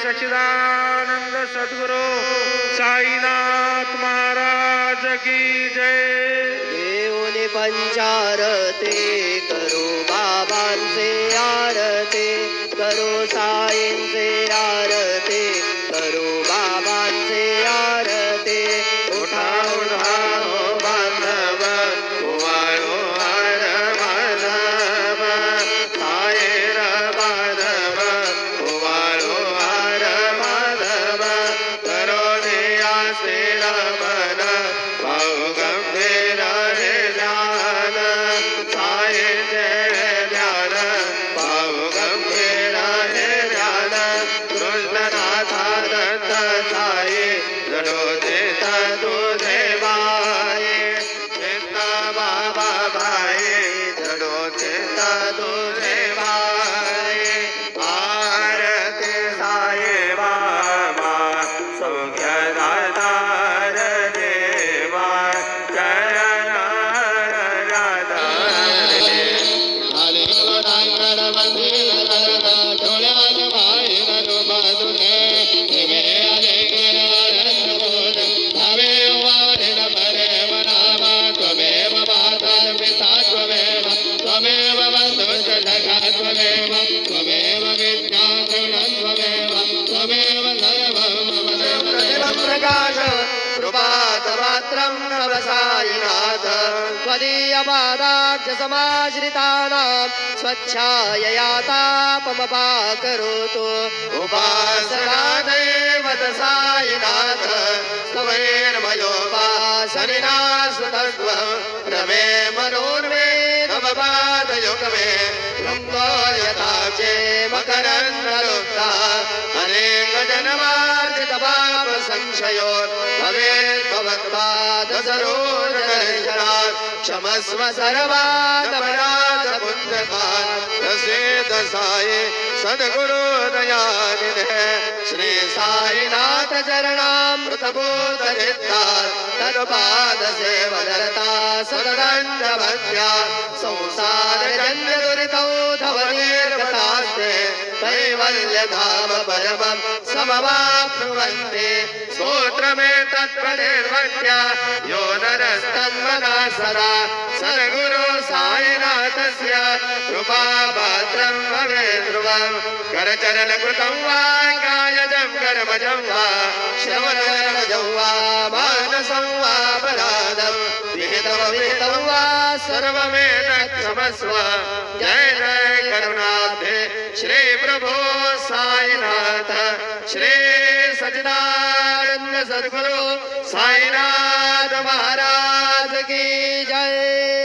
सच्चिदानंद सद्गुरु साईनाथ महाराज की जय। देवने पंचारती करो बाबांचे आरती करो साईंचे आरती करो बाबांचे आरती उठा उठा हो बांधव उवाळो हर माधव साईर माधव उवाळो हर माधव करो धियासे रमण भाऊ गंभीर हे ध्यान साईंचे ध्यान भाऊ गंभीर हे ध्यान कृष्णनाथानंद साई जडो देता तुझे बाई चिंता बाबा भाई जडो देता तुझे बाई आरती साई बाबा सौख्य दातार देवा चरण राधा प्रकाश कृपातमात्रं नव साईनाथ त्वदीयपादाब्ज समाश्रितानां स्वच्छायया तापमपाकरोतु उपासना दैवत साईनाथ स्तवैर्मयोपासनिना सुतत्वं रमे मनोन्मे नवपादयुगमे ब्रह्मो यथाचे मकरन्दलुप्ता अनेक जन्मार्जित पाप संशयो भवेत् भवत्पाद सरोजदर्शनात् क्षमस्व सर्वादपराध पुण्यकात् प्रसीद साई सद्गुरु दयानिधे श्री साईनाथ चरणामृत बोध चित्तात् तत्पाद सेवनरता सददण्ड भक्त्या संसार जन्य दुरितौ धवनीर्गतास्ते कैवल्य धाम परमं समवाप्नुवन्ति स्तोत्रमेतत्प्रनिर्वक्त्या यो नरस्तन्मना सदा सद्गुरु साईनाथस्य कृपापात्रं भवेत् ध्रुवं करचरणकृतं वा कायजं कर्मजं वा श्रवणवर्णजं वा मानसं वा अपराधं विहितं वा सर्वमेतत्क्षमस्व जय जय करुणाब्धे श्री प्रभो साईनाथ श्री सच्चिदानंद सद्गुरु साईनाथ महाराज की